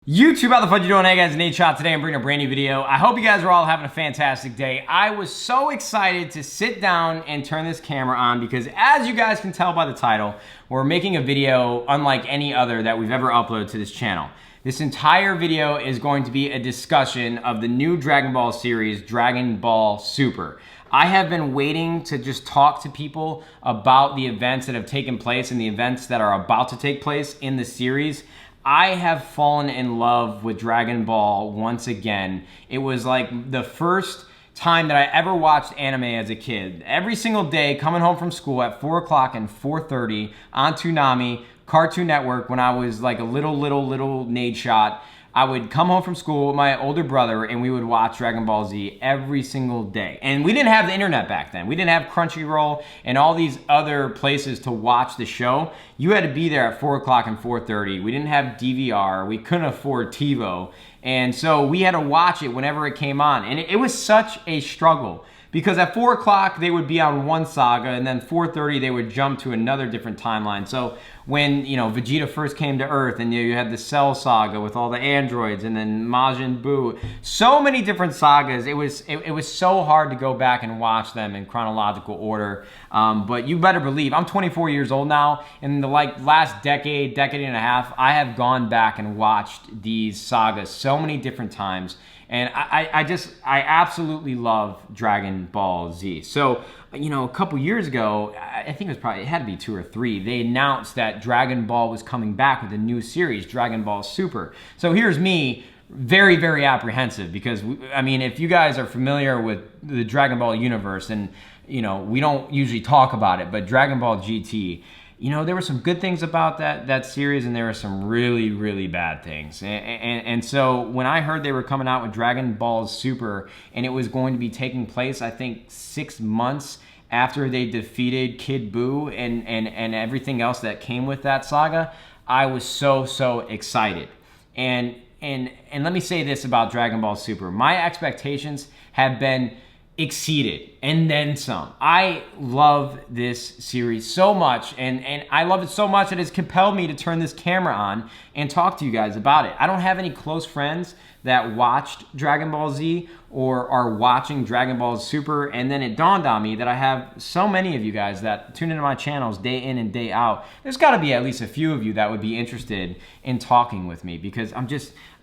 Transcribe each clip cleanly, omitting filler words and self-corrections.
YouTube, how the fuck you doing? Hey guys, Nadeshot. Today I'm bringing a brand new video. I hope you guys are all having a fantastic day. I was so excited to sit down and turn this camera on because as you guys can tell by the title, we're making a video unlike any other that we've ever uploaded to this channel. This entire video is going to be a discussion of the new Dragon Ball series, Dragon Ball Super. I have been waiting to just talk to people about the events that have taken place and the events that are about to take place in the series. I have fallen in love with Dragon Ball once again. It was like the first time that I ever watched anime as a kid. Every single day, coming home from school at 4 o'clock and 4:30 on Toonami, Cartoon Network, when I was like a little Nadeshot, I would come home from school with my older brother and we would watch Dragon Ball Z every single day. And we didn't have the internet back then. We didn't have Crunchyroll and all these other places to watch the show. You had to be there at 4 o'clock and 4:30. We didn't have DVR. We couldn't afford TiVo. And so we had to watch it whenever it came on. And it was such a struggle. Because at 4 o'clock, they would be on one saga, and then 4:30, they would jump to another different timeline. So when, Vegeta first came to Earth, and you had the Cell saga with all the androids, and then Majin Buu, so many different sagas, it was so hard to go back and watch them in chronological order. But you better believe, I'm 24 years old now, and in the last decade and a half, I have gone back and watched these sagas so many different times. And I absolutely love Dragon Ball Z. So, a couple years ago, I think it had to be 2 or 3, they announced that Dragon Ball was coming back with a new series, Dragon Ball Super. So here's me, very, very apprehensive because, if you guys are familiar with the Dragon Ball universe, and, we don't usually talk about it, but Dragon Ball GT, there were some good things about that series, and there were some really, really bad things. And so when I heard they were coming out with Dragon Ball Super, and it was going to be taking place, I think, 6 months after they defeated Kid Buu and everything else that came with that saga, I was so excited. And let me say this about Dragon Ball Super. My expectations have been exceeded and then some. I love this series so much, and I love it so much that it's compelled me to turn this camera on and talk to you guys about it. I don't have any close friends that watched Dragon Ball Z or are watching Dragon Ball Super, and then it dawned on me that I have so many of you guys that tune into my channels day in and day out. There's got to be at least a few of you that would be interested in talking with me because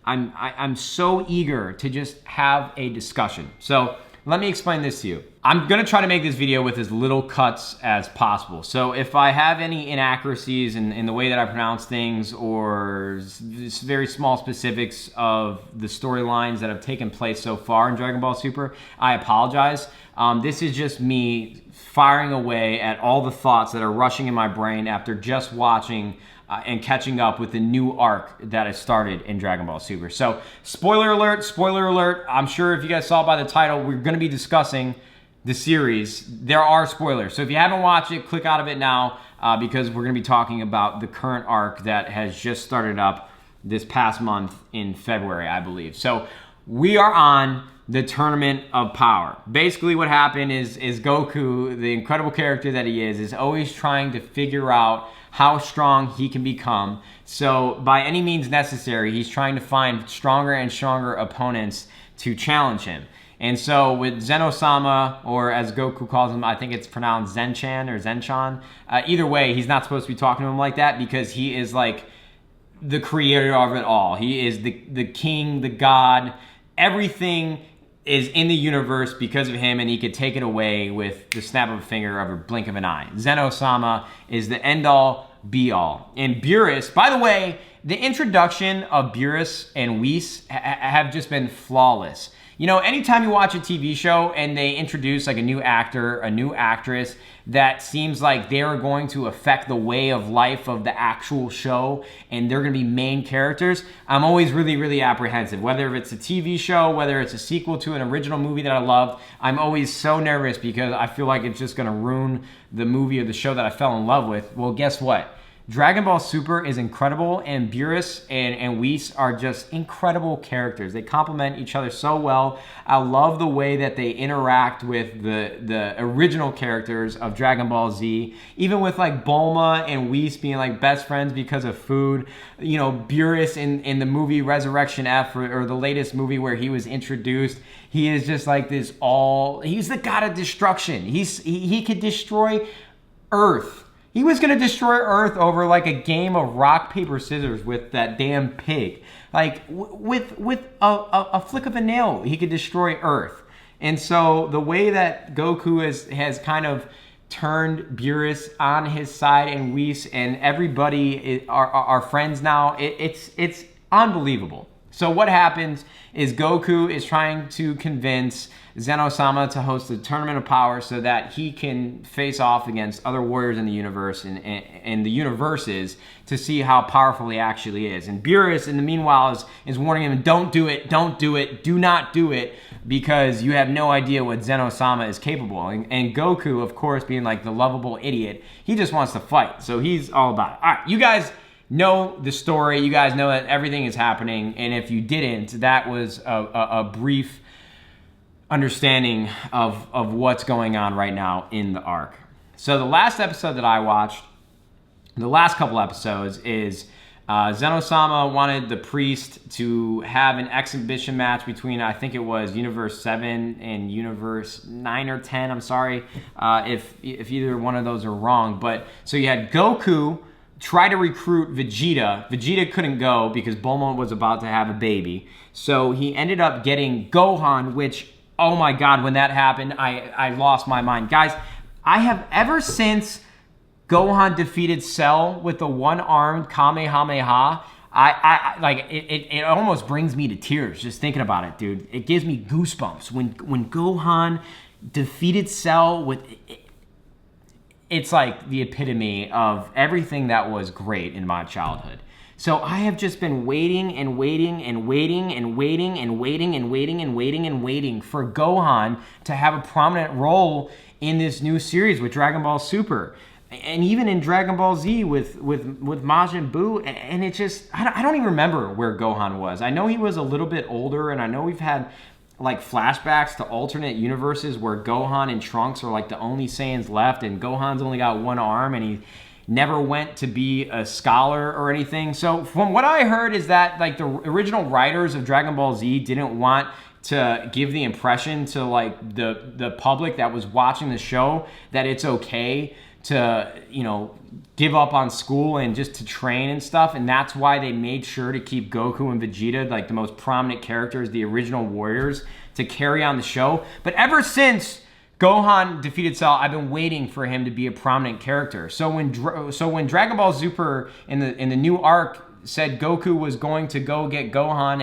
I'm so eager to just have a discussion. So let me explain this to you. I'm gonna try to make this video with as little cuts as possible. So if I have any inaccuracies in the way that I pronounce things or very small specifics of the storylines that have taken place so far in Dragon Ball Super, I apologize. This is just me firing away at all the thoughts that are rushing in my brain after just watching and catching up with the new arc that has started in Dragon Ball Super. So, spoiler alert, I'm sure if you guys saw by the title, we're going to be discussing the series. There are spoilers. So if you haven't watched it, click out of it now because we're going to be talking about the current arc that has just started up this past month in February, I believe. So we are on the Tournament of Power. Basically what happened is Goku, the incredible character that he is always trying to figure out how strong he can become. So by any means necessary, he's trying to find stronger and stronger opponents to challenge him. And so with Zeno-sama, or as Goku calls him, I think it's pronounced Zenchan or Zenchan. Either way, he's not supposed to be talking to him like that because he is like the creator of it all. He is the king, the god. Everything is in the universe because of him, and he could take it away with the snap of a finger or a blink of an eye. Zeno-sama is the end-all, be-all. And Beerus, by the way, the introduction of Beerus and Whis have just been flawless. Anytime you watch a TV show and they introduce like a new actor, a new actress that seems like they're going to affect the way of life of the actual show and they're going to be main characters, I'm always really apprehensive. Whether it's a TV show, whether it's a sequel to an original movie that I loved, I'm always so nervous because I feel like it's just going to ruin the movie or the show that I fell in love with. Well, guess what? Dragon Ball Super is incredible, and Beerus and Whis are just incredible characters. They complement each other so well. I love the way that they interact with the original characters of Dragon Ball Z, even with like Bulma and Whis being like best friends because of food. You know, Beerus in the movie Resurrection F, or the latest movie where he was introduced, he is just like this he's the god of destruction. He could destroy Earth. He was going to destroy Earth over like a game of rock, paper, scissors with that damn pig. Like with a flick of a nail, he could destroy Earth. And so the way that Goku has kind of turned Beerus on his side, and Whis and everybody are friends now, it's unbelievable. So what happens is Goku is trying to convince Zeno-sama to host a tournament of power so that he can face off against other warriors in the universe and the universes to see how powerful he actually is. And Beerus, in the meanwhile, is warning him, don't do it, do not do it, because you have no idea what Zeno-sama is capable of. And Goku, of course, being like the lovable idiot, he just wants to fight. So he's all about it. All right, you guys know the story. You guys know that everything is happening. And if you didn't, that was a brief understanding of what's going on right now in the arc. So the last episode that I watched, the last couple episodes, is Zeno-sama wanted the priest to have an exhibition match between, I think it was Universe 7 and Universe 9 or 10. I'm sorry if either one of those are wrong. But so you had Goku try to recruit Vegeta. Vegeta couldn't go because Bulma was about to have a baby. So he ended up getting Gohan, which, oh my God, when that happened, I lost my mind. Guys, I have ever since Gohan defeated Cell with the one-armed Kamehameha, I like it almost brings me to tears just thinking about it, dude. It gives me goosebumps. When Gohan defeated Cell with... It's like the epitome of everything that was great in my childhood. So I have just been waiting and waiting and waiting and waiting and waiting and waiting and waiting and waiting for Gohan to have a prominent role in this new series with Dragon Ball Super. And even in Dragon Ball Z with Majin Buu. And it just, I don't even remember where Gohan was. I know he was a little bit older, and I know we've had like flashbacks to alternate universes where Gohan and Trunks are like the only Saiyans left, and Gohan's only got one arm, and he never went to be a scholar or anything. So from what I heard is that like the original writers of Dragon Ball Z didn't want to give the impression to like the public that was watching the show that it's okay to, you know, give up on school and just to train and stuff. And that's why they made sure to keep Goku and Vegeta, like the most prominent characters, the original warriors, to carry on the show. But ever since Gohan defeated Cell, I've been waiting for him to be a prominent character. So when Dragon Ball Super in the new arc said Goku was going to go get Gohan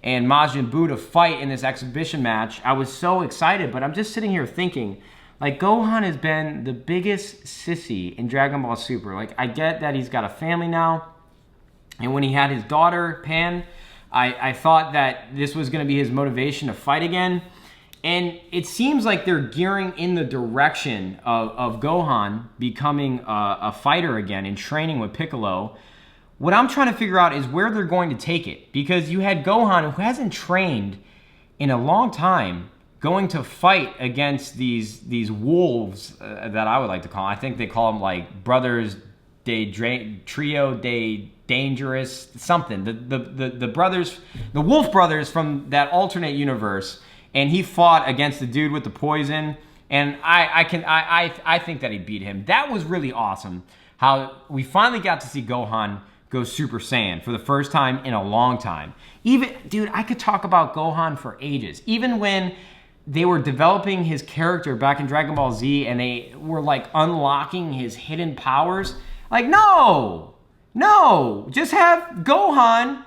and Majin Buu to fight in this exhibition match, I was so excited. But I'm just sitting here thinking, like, Gohan has been the biggest sissy in Dragon Ball Super. Like, I get that he's got a family now. And when he had his daughter, Pan, I thought that this was going to be his motivation to fight again. And it seems like they're gearing in the direction of Gohan becoming a fighter again and training with Piccolo. What I'm trying to figure out is where they're going to take it. Because you had Gohan, who hasn't trained in a long time, going to fight against these wolves that I would like to call them. I think they call them like brothers trio de dangerous something. The brothers, the Wolf brothers from that alternate universe, and he fought against the dude with the poison. And I think that he beat him. That was really awesome. How we finally got to see Gohan go Super Saiyan for the first time in a long time. Even, dude, I could talk about Gohan for ages. Even when they were developing his character back in Dragon Ball Z and they were like unlocking his hidden powers. Like, no, just have Gohan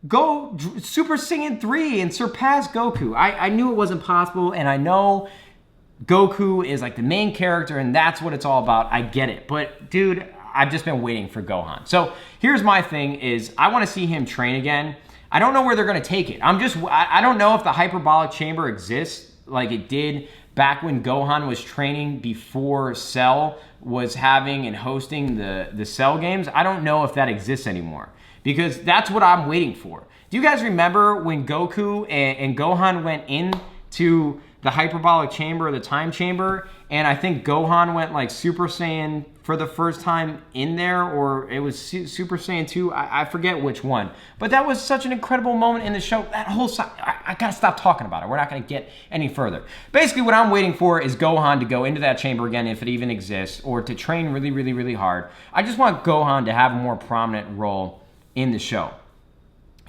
go Super Saiyan 3 and surpass Goku. I knew it wasn't possible, and I know Goku is like the main character and that's what it's all about. I get it. But dude, I've just been waiting for Gohan. So here's my thing is I want to see him train again. I don't know where they're going to take it. I don't know if the hyperbolic chamber exists like it did back when Gohan was training before Cell was having and hosting the Cell games. I don't know if that exists anymore, because that's what I'm waiting for. Do you guys remember when Goku and Gohan went into the hyperbolic chamber, the time chamber, and I think Gohan went like Super Saiyan for the first time in there, or it was Super Saiyan 2, I forget which one. But that was such an incredible moment in the show. That whole I gotta stop talking about it. We're not gonna get any further. Basically, what I'm waiting for is Gohan to go into that chamber again, if it even exists, or to train really, really, really hard. I just want Gohan to have a more prominent role in the show.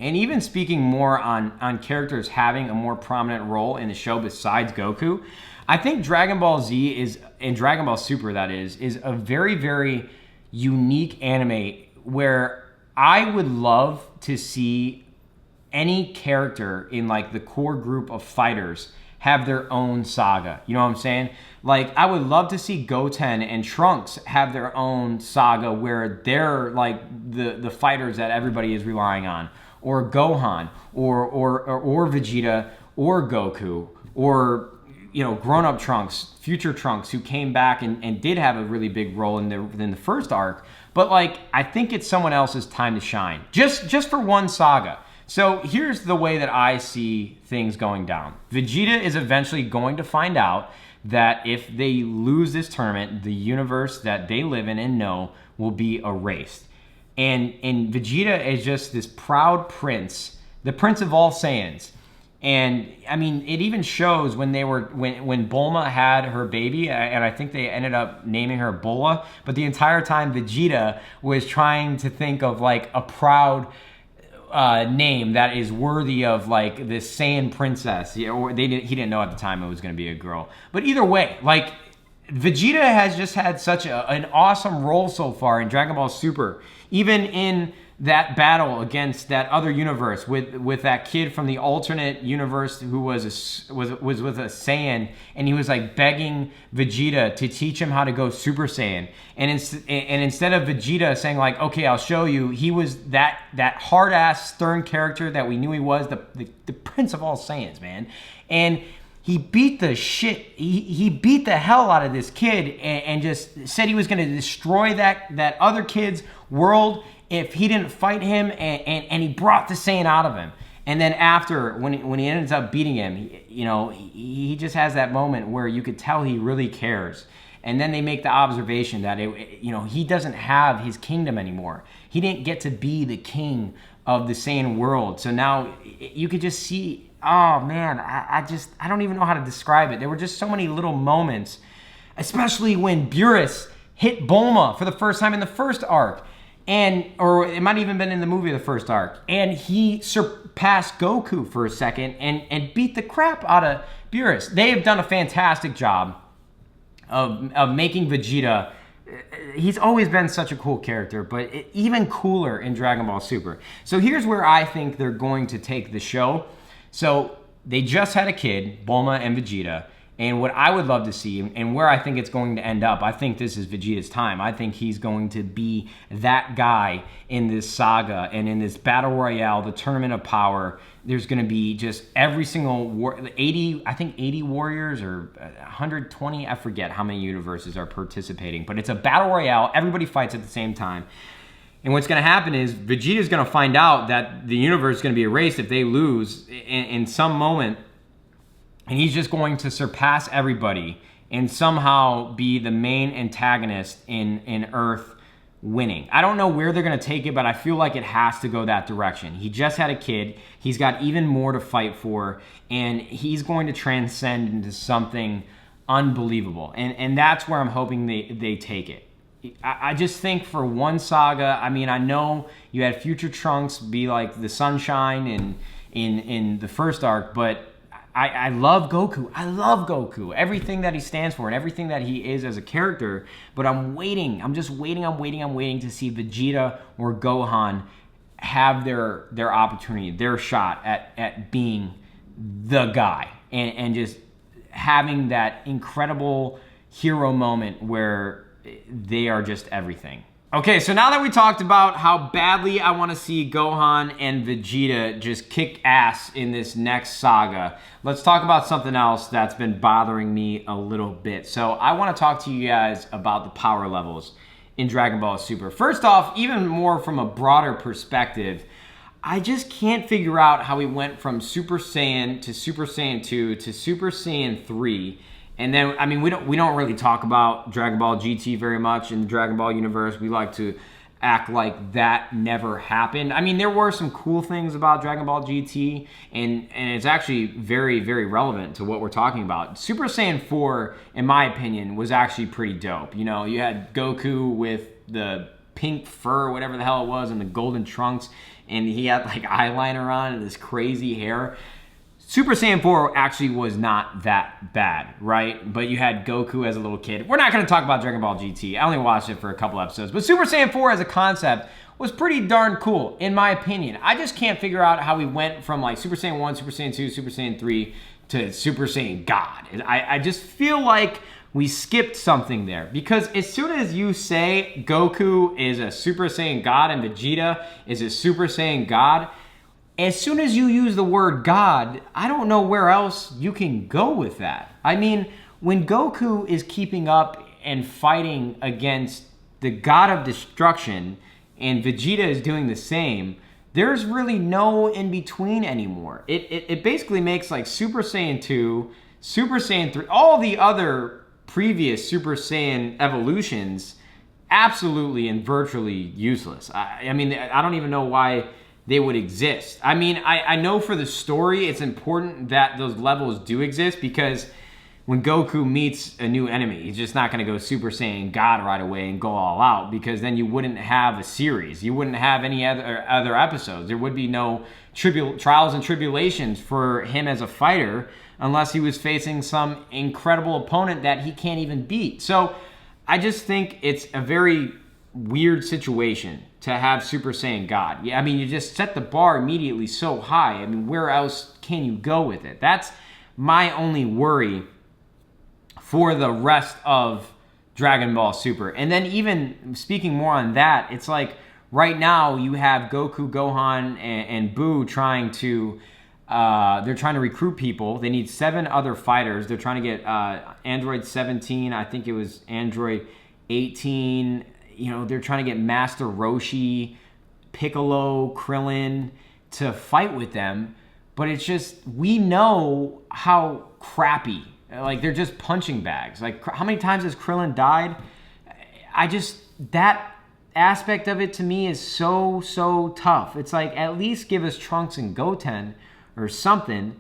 And even speaking more on characters having a more prominent role in the show besides Goku, I think Dragon Ball Z is, and Dragon Ball Super that is a very, very unique anime where I would love to see any character in like the core group of fighters have their own saga. You know what I'm saying? Like, I would love to see Goten and Trunks have their own saga where they're like the fighters that everybody is relying on. Or Gohan, or Vegeta, or Goku, or, you know, grown-up Trunks, future Trunks, who came back and did have a really big role in the first arc. But like, I think it's someone else's time to shine, just for one saga. So here's the way that I see things going down. Vegeta is eventually going to find out that if they lose this tournament, the universe that they live in and know will be erased. And Vegeta is just this proud prince, the prince of all Saiyans. And I mean, it even shows when Bulma had her baby, and I think they ended up naming her Bulla, but the entire time Vegeta was trying to think of like a proud name that is worthy of like this Saiyan princess. He didn't know at the time it was going to be a girl. But either way, like, Vegeta has just had such an awesome role so far in Dragon Ball Super. Even in that battle against that other universe with that kid from the alternate universe who was with a Saiyan, and he was like begging Vegeta to teach him how to go Super Saiyan. And instead of Vegeta saying like, okay, I'll show you, he was that hard-ass, stern character that we knew he was, the prince of all Saiyans, man. And he beat the shit. He beat the hell out of this kid and just said he was going to destroy that other kid's world if he didn't fight him. And he brought the Saiyan out of him. And then after, when he ends up beating him, he just has that moment where you could tell he really cares. And then they make the observation that he doesn't have his kingdom anymore. He didn't get to be the king of the Saiyan world. So now you could just see. Oh man, I don't even know how to describe it. There were just so many little moments, especially when Beerus hit Bulma for the first time in the first arc, or it might have even been in the movie, the first arc, and he surpassed Goku for a second and beat the crap out of Beerus. They have done a fantastic job of making Vegeta. He's always been such a cool character, but even cooler in Dragon Ball Super. So here's where I think they're going to take the show. So they just had a kid, Bulma and Vegeta, and what I would love to see, and where I think it's going to end up, I think this is Vegeta's time. I think he's going to be that guy in this saga and in this battle royale, the Tournament of Power. There's going to be just every single 80 warriors or 120, I forget how many universes are participating, but it's a battle royale. Everybody fights at the same time. And what's going to happen is Vegeta's going to find out that the universe is going to be erased if they lose in some moment. And he's just going to surpass everybody and somehow be the main antagonist in Earth winning. I don't know where they're going to take it, but I feel like it has to go that direction. He just had a kid. He's got even more to fight for. And he's going to transcend into something unbelievable. And that's where I'm hoping they take it. I just think for one saga, I mean, I know you had future Trunks be like the sunshine in the first arc, but I love Goku. I love Goku. Everything that he stands for and everything that he is as a character, but I'm waiting. I'm waiting to see Vegeta or Gohan have their opportunity, their shot at being the guy and just having that incredible hero moment where they are just everything. Okay, so now that we talked about how badly I want to see Gohan and Vegeta just kick ass in this next saga, let's talk about something else that's been bothering me a little bit. So I want to talk to you guys about the power levels in Dragon Ball Super. First off, even more from a broader perspective, I just can't figure out how we went from Super Saiyan to Super Saiyan 2 to Super Saiyan 3. And then, I mean, we don't really talk about Dragon Ball GT very much in the Dragon Ball universe. We like to act like that never happened. I mean, there were some cool things about Dragon Ball GT, and it's actually very, very relevant to what we're talking about. Super Saiyan 4, in my opinion, was actually pretty dope. You know, you had Goku with the pink fur, whatever the hell it was, and the golden trunks, and he had like eyeliner on and this crazy hair. Super Saiyan 4 actually was not that bad, right? But you had Goku as a little kid. We're not going to talk about Dragon Ball GT. I only watched it for a couple episodes. But Super Saiyan 4 as a concept was pretty darn cool, in my opinion. I just can't figure out how we went from like Super Saiyan 1, Super Saiyan 2, Super Saiyan 3 to Super Saiyan God. I just feel like we skipped something there. Because as soon as you say Goku is a Super Saiyan God and Vegeta is a Super Saiyan God, as soon as you use the word God, I don't know where else you can go with that. I mean, when Goku is keeping up and fighting against the God of Destruction and Vegeta is doing the same, there's really no in-between anymore. It basically makes like Super Saiyan 2, Super Saiyan 3, all the other previous Super Saiyan evolutions absolutely and virtually useless. I mean, I don't even know why they would exist. I mean, I know for the story, it's important that those levels do exist because when Goku meets a new enemy, he's just not going to go Super Saiyan God right away and go all out because then you wouldn't have a series. You wouldn't have any other episodes. There would be no trials and tribulations for him as a fighter unless he was facing some incredible opponent that he can't even beat. So I just think it's a very weird situation to have Super Saiyan God. Yeah, I mean, you just set the bar immediately so high. I mean, where else can you go with it? That's my only worry for the rest of Dragon Ball Super. And then even speaking more on that, it's like right now you have Goku, Gohan, and Boo trying to they're trying to recruit people. They need 7 other fighters. They're trying to get Android 17. I think it was Android 18. You know, they're trying to get Master Roshi, Piccolo, Krillin to fight with them. But it's just, we know how crappy. Like, they're just punching bags. Like, how many times has Krillin died? That aspect of it to me is so tough. It's like, at least give us Trunks and Goten or something.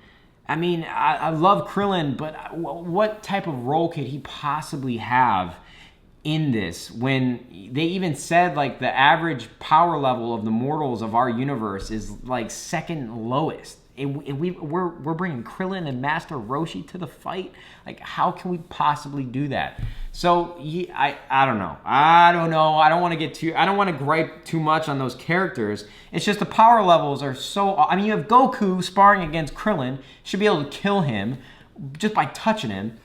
I mean, I love Krillin, but what type of role could he possibly have in this when they even said like the average power level of the mortals of our universe is like second lowest? We're bringing Krillin and Master Roshi to the fight. Like, how can we possibly do that? So I don't know. I don't want to gripe too much on those characters. It's just the power levels are so. I mean, you have Goku sparring against Krillin, should be able to kill him just by touching him.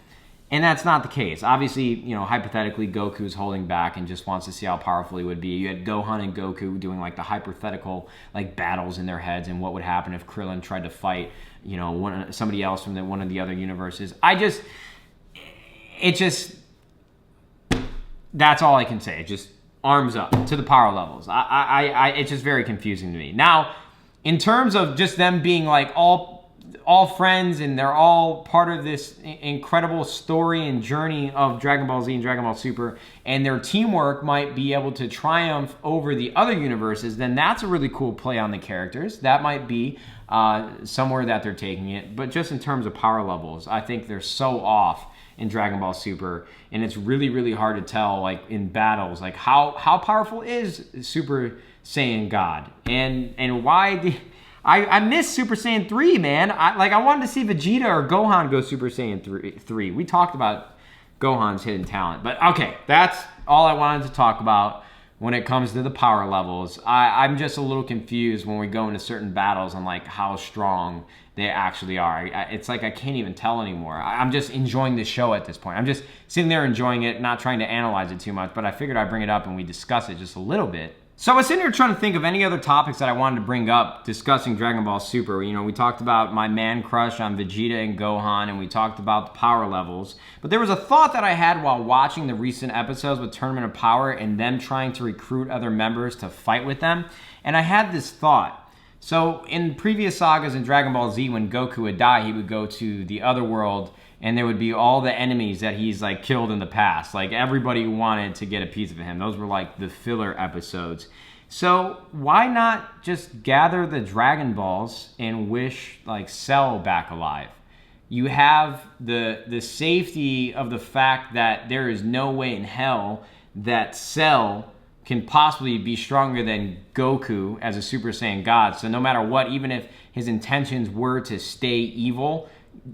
And that's not the case. Obviously, you know, hypothetically, Goku's holding back and just wants to see how powerful he would be. You had Gohan and Goku doing like the hypothetical like battles in their heads and what would happen if Krillin tried to fight, you know, somebody else from one of the other universes. That's all I can say. Just arms up to the power levels. It's just very confusing to me. Now, in terms of just them being like all friends and they're all part of this incredible story and journey of Dragon Ball Z and Dragon Ball Super, and their teamwork might be able to triumph over the other universes, then that's a really cool play on the characters. That might be somewhere that they're taking it. But just in terms of power levels, I think they're so off in Dragon Ball Super, and it's really hard to tell, like in battles, like how powerful is Super Saiyan God, and why I miss Super Saiyan 3, man. I wanted to see Vegeta or Gohan go Super Saiyan 3. We talked about Gohan's hidden talent. But okay, that's all I wanted to talk about when it comes to the power levels. I'm just a little confused when we go into certain battles on like how strong they actually are. It's like I can't even tell anymore. I'm just enjoying the show at this point. I'm just sitting there enjoying it, not trying to analyze it too much, but I figured I'd bring it up and we discuss it just a little bit. So I was sitting here trying to think of any other topics that I wanted to bring up discussing Dragon Ball Super. You know, we talked about my man crush on Vegeta and Gohan, and we talked about the power levels. But there was a thought that I had while watching the recent episodes with Tournament of Power and them trying to recruit other members to fight with them. And I had this thought. So in previous sagas in Dragon Ball Z, when Goku would die, he would go to the other world, and there would be all the enemies that he's like killed in the past. Like everybody wanted to get a piece of him. Those were like the filler episodes. So why not just gather the Dragon Balls and wish like Cell back alive? You have the safety of the fact that there is no way in hell that Cell can possibly be stronger than Goku as a Super Saiyan God. So no matter what, even if his intentions were to stay evil,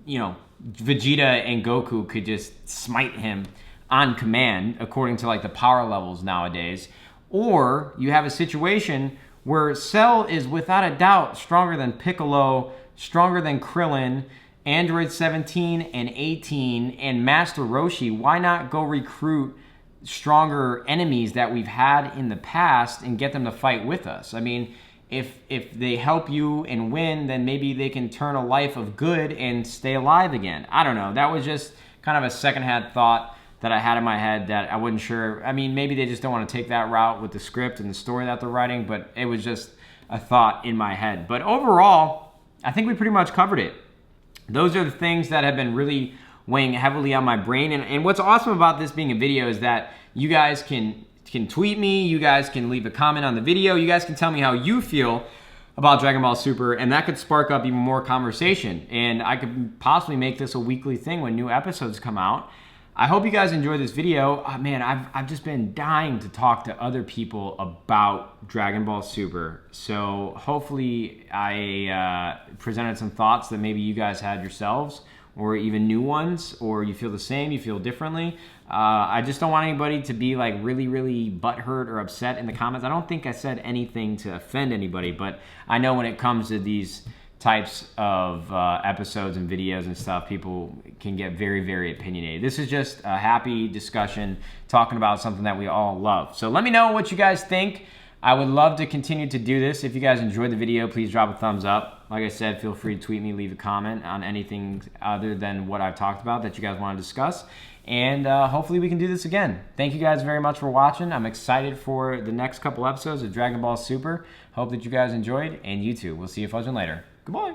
you know, Vegeta and Goku could just smite him on command according to like the power levels nowadays. Or you have a situation where Cell is without a doubt stronger than Piccolo, stronger than Krillin, Android 17 and 18, and Master Roshi. Why not go recruit stronger enemies that we've had in the past and get them to fight with us? I mean, if they help you and win, then maybe they can turn a life of good and stay alive again. I don't know. That was just kind of a secondhand thought that I had in my head that I wasn't sure. I mean, maybe they just don't want to take that route with the script and the story that they're writing, but it was just a thought in my head. But overall, I think we pretty much covered it. Those are the things that have been really weighing heavily on my brain. And what's awesome about this being a video is that you guys can tweet me, you guys can leave a comment on the video, you guys can tell me how you feel about Dragon Ball Super, and that could spark up even more conversation. And I could possibly make this a weekly thing when new episodes come out. I hope you guys enjoyed this video. Man, I've just been dying to talk to other people about Dragon Ball Super. So hopefully I presented some thoughts that maybe you guys had yourselves, or even new ones, or you feel the same, you feel differently. I just don't want anybody to be like really butthurt or upset in the comments. I don't think I said anything to offend anybody, but I know when it comes to these types of episodes and videos and stuff, people can get very opinionated. This is just a happy discussion talking about something that we all love. So let me know what you guys think. I would love to continue to do this. If you guys enjoyed the video, please drop a thumbs up. Like I said, feel free to tweet me, leave a comment on anything other than what I've talked about that you guys want to discuss. And hopefully we can do this again. Thank you guys very much for watching. I'm excited for the next couple episodes of Dragon Ball Super. Hope that you guys enjoyed, and you too. We'll see you fudging later. Goodbye.